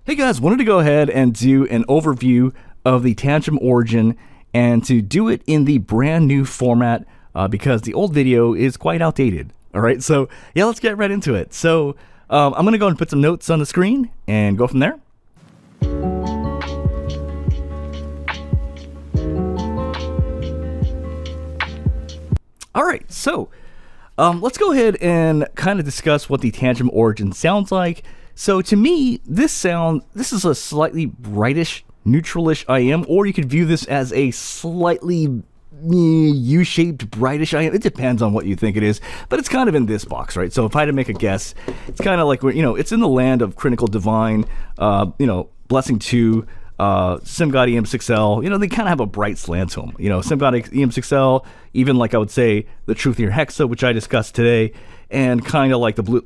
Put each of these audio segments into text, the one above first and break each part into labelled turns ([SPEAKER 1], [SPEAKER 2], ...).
[SPEAKER 1] Hey guys, wanted to go ahead and do an overview of the Tanchjim Origin and to do it in the brand new format because the old video is quite outdated. Alright, so yeah, let's get right into it. So I'm going to go and put some notes on the screen and go from there. Alright, so let's go ahead and kind of discuss what the Tanchjim Origin sounds like. So to me, this is a slightly brightish, neutralish IM, or you could view this as a slightly U-shaped, brightish IM. It depends on what you think it is, but it's kind of in this box, right? So if I had to make a guess, it's kind of like, it's in the land of Critical Divine, Blessing 2, SimGod EM6L, they kind of have a bright slant to them. SimGod EM6L, even like I would say the Truthier Hexa, which I discussed today, and kind of like the blue,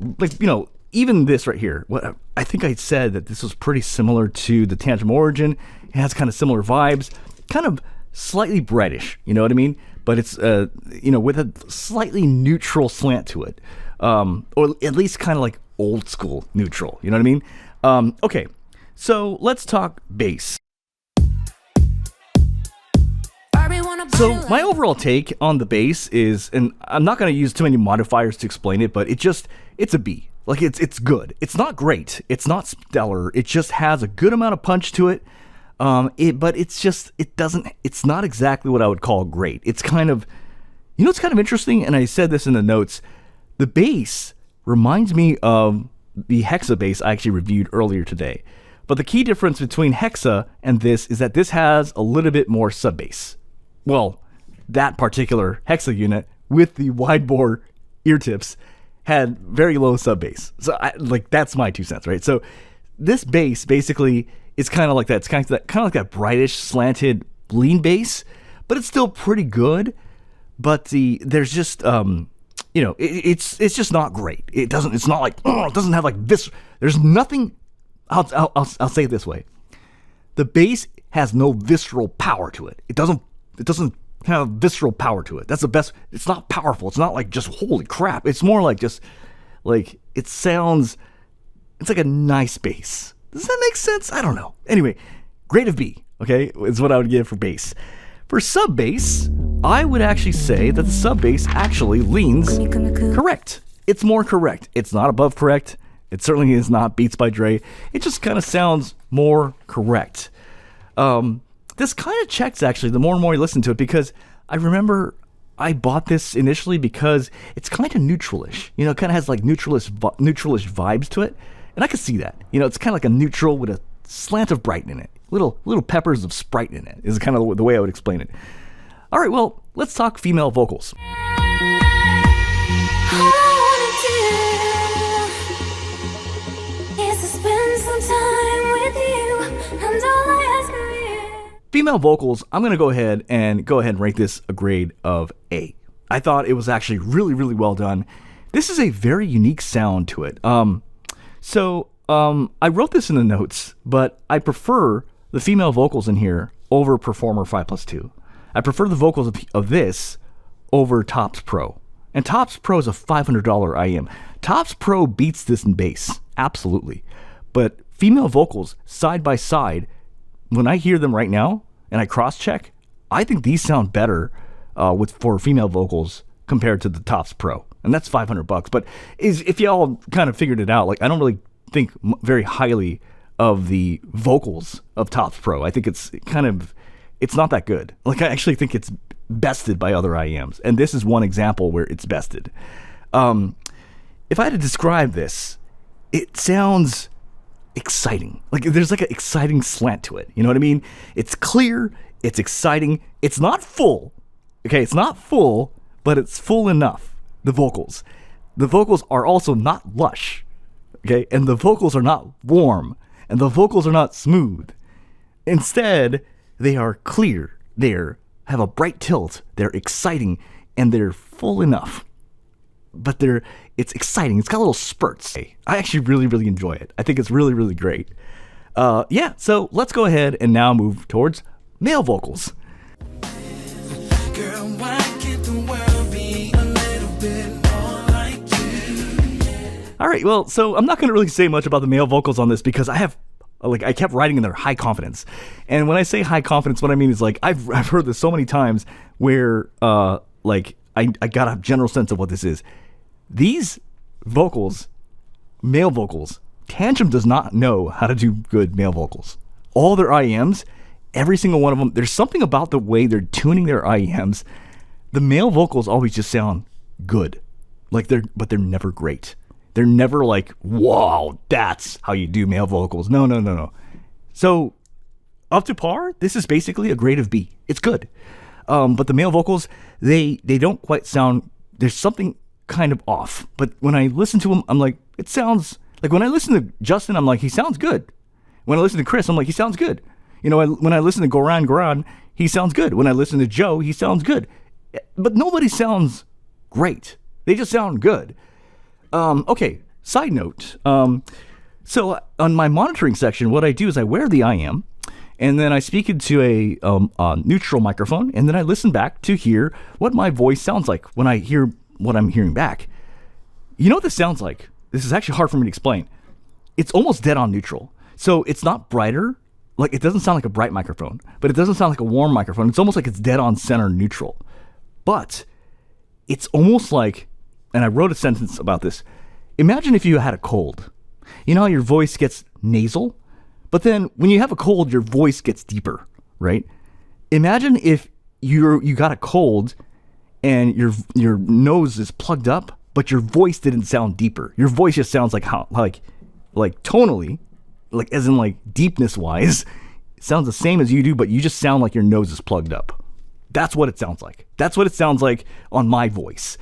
[SPEAKER 1] even this right here. What I think I said that this was pretty similar to the Tanchjim Origin. It has kind of similar vibes, kind of slightly brightish, you know what I mean? But it's with a slightly neutral slant to it, or at least kind of like old school neutral. You know what I mean? Okay. So let's talk bass. So my overall take on the bass is, and I'm not going to use too many modifiers to explain it, but it's a B. Like it's good. It's not great. It's not stellar. It just has a good amount of punch to it. But it's not exactly what I would call great. It's kind of, it's kind of interesting. And I said this in the notes. The bass reminds me of the Hexa bass I actually reviewed earlier today. But the key difference between Hexa and this is that this has a little bit more sub bass. Well, that particular Hexa unit with the wide bore ear tips had very low sub bass. So that's my 2 cents, right? So this bass basically is kind of like that. It's kind of like that brightish slanted lean bass, but it's still pretty good. But there's just it's just not great. It's not like it doesn't have like this. There's nothing. I'll say it this way: the bass has no visceral power to it. It doesn't have visceral power to it. That's the best. It's not powerful. It's not like just holy crap. It's more like just like it sounds. It's like a nice bass. Does that make sense? I don't know. Anyway, grade of B. Okay, is what I would give for bass. For sub bass, I would actually say that the sub bass actually leans correct. It's more correct. It's not above correct. It certainly is not Beats by Dre. It just kind of sounds more correct. This kind of checks, actually, the more and more you listen to it, because I remember I bought this initially because it's kind of neutralish. It kind of has like neutralish vibes to it. And I can see that. It's kind of like a neutral with a slant of bright in it. Little peppers of Sprite in it is kind of the way I would explain it. All right, well, let's talk female vocals. Female vocals, I'm going to go ahead and rate this a grade of A. I thought it was actually really, really well done. This is a very unique sound to it. I wrote this in the notes, but I prefer the female vocals in here over Performer 5+2. I prefer the vocals of this over Tops Pro. And Tops Pro is a $500 IM. Tops Pro beats this in bass, absolutely. But female vocals, side by side, when I hear them right now and I cross-check, I think these sound better for female vocals compared to the Tops Pro. And that's $500. But if y'all kind of figured it out, like I don't really think very highly of the vocals of Tops Pro. I think it's not that good. Like I actually think it's bested by other IEMs. And this is one example where it's bested. If I had to describe this, it sounds exciting. Like there's like an exciting slant to it. You know what I mean? It's clear, it's exciting, it's not full. Okay, it's not full, but it's full enough. The vocals are also not lush. Okay, and the vocals are not warm, and the vocals are not smooth. Instead, they are clear. They have a bright tilt. They're exciting, and they're full enough. But it's exciting. It's got little spurts. I actually really, really enjoy it. I think it's really, really great. So let's go ahead and now move towards male vocals. Girl, why can't the world be a little bit more like you? All right, well, so I'm not going to really say much about the male vocals on this because I have Like I kept writing in there high confidence. And when I say high confidence, what I mean is like I've heard this so many times where like I got a general sense of what this is. These vocals, male vocals, Tanchjim does not know how to do good male vocals. All their IEMs, every single one of them, there's something about the way they're tuning their IEMs. The male vocals always just sound good. Like but they're never great. They're never like, wow, that's how you do male vocals. No. So up to par, this is basically a grade of B. It's good. But the male vocals, they don't quite sound, there's something kind of off. But when I listen to them, I'm like, it sounds, like when I listen to Justin, I'm like, he sounds good. When I listen to Chris, I'm like, he sounds good. You know, when I listen to Goran, he sounds good. When I listen to Joe, he sounds good. But nobody sounds great. They just sound good. Okay, side note. So on my monitoring section, what I do is I wear the IM, and then I speak into a neutral microphone, and then I listen back to hear what my voice sounds like when I hear what I'm hearing back. You know what this sounds like? This is actually hard for me to explain. It's almost dead on neutral. So it's not brighter. Like, it doesn't sound like a bright microphone, but it doesn't sound like a warm microphone. It's almost like it's dead on center neutral. But it's almost like, and I wrote a sentence about this. Imagine if you had a cold. You know how your voice gets nasal? But then when you have a cold, your voice gets deeper, right? Imagine if you got a cold and your nose is plugged up, but your voice didn't sound deeper. Your voice just sounds like tonally, like as in like deepness wise, it sounds the same as you do, but you just sound like your nose is plugged up. That's what it sounds like. That's what it sounds like on my voice.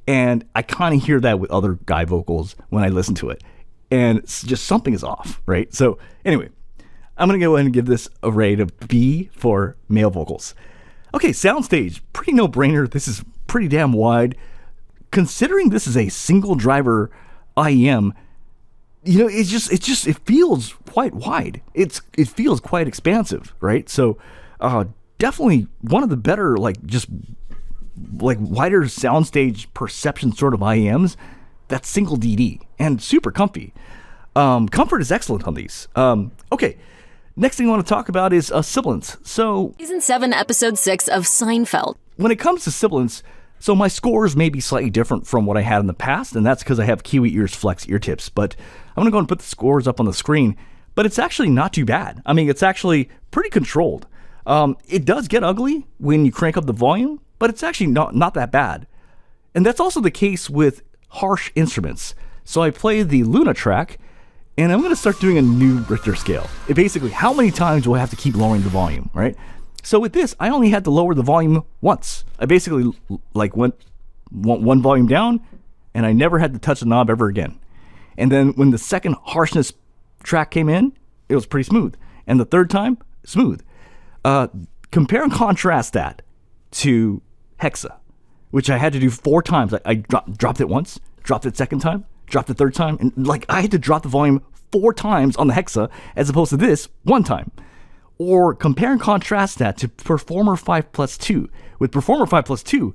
[SPEAKER 1] And I kind of hear that with other guy vocals when I listen to it. And it's just something is off, right? So anyway, I'm going to go ahead and give this a rate of B for male vocals. Okay, Soundstage, pretty no-brainer. This is pretty damn wide. Considering this is a single driver IEM, you know, it feels quite wide. It feels quite expansive, right? So definitely one of the better, wider soundstage perception sort of IEMs. That's single DD and super comfy. Comfort is excellent on these. Okay, next thing I want to talk about is Sibilance. So
[SPEAKER 2] Season 7, Episode 6 of Seinfeld.
[SPEAKER 1] When it comes to Sibilance, so my scores may be slightly different from what I had in the past, and that's because I have Kiwi Ears Flex ear tips. But I'm going to go and put the scores up on the screen. But it's actually not too bad. I mean, it's actually pretty controlled. It does get ugly when you crank up the volume, but it's actually not that bad. And that's also the case with harsh instruments. So I play the Luna track, and I'm going to start doing a new Richter scale. It basically, how many times do I have to keep lowering the volume, right? So with this, I only had to lower the volume once. I basically went one volume down, and I never had to touch the knob ever again. And then when the second harshness track came in, it was pretty smooth. And the third time, smooth. Compare and contrast that to Hexa, which I had to do 4 times. I dropped it once, dropped it second time, dropped it third time, and I had to drop the volume 4 times on the Hexa as opposed to this 1 time. Or compare and contrast that to Performer 5+2. With Performer 5+2,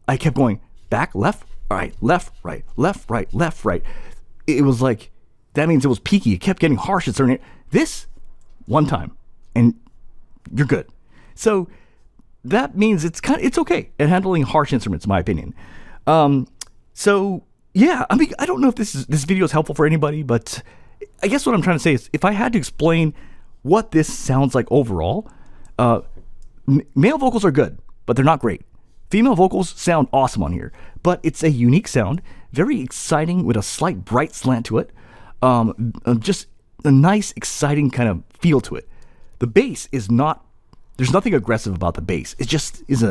[SPEAKER 1] I kept going back, left, right, left, right, left, right, left, right. It was like, that means it was peaky. It kept getting harsh at certain. This, 1 time, and you're good. So that means it's okay at handling harsh instruments, in my opinion. So yeah, I mean, I don't know if this video is helpful for anybody, but I guess what I'm trying to say is, if I had to explain what this sounds like overall, male vocals are good, but they're not great. Female vocals sound awesome on here, but it's a unique sound, very exciting with a slight bright slant to it. Just a nice, exciting kind of feel to it. The bass is not, there's nothing aggressive about the bass. It just is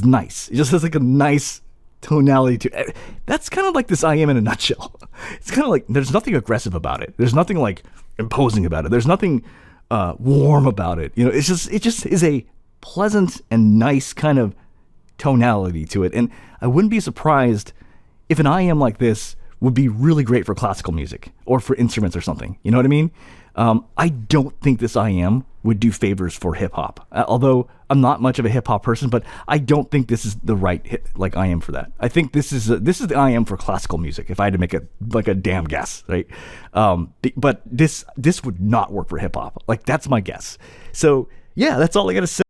[SPEAKER 1] nice. It just has like a nice tonality to it. That's kind of like this IM in a nutshell. It's kind of like, there's nothing aggressive about it. There's nothing like imposing about it. There's nothing warm about it. You know, it just is a pleasant and nice kind of tonality to it. And I wouldn't be surprised if an IM like this would be really great for classical music or for instruments or something. You know what I mean? I don't think this IM would do favors for hip hop. Although I'm not much of a hip hop person, but I don't think this is the right IM for that. I think this is the IM for classical music. If I had to make a damn guess, right? But this would not work for hip hop. Like, that's my guess. So yeah, that's all I gotta say.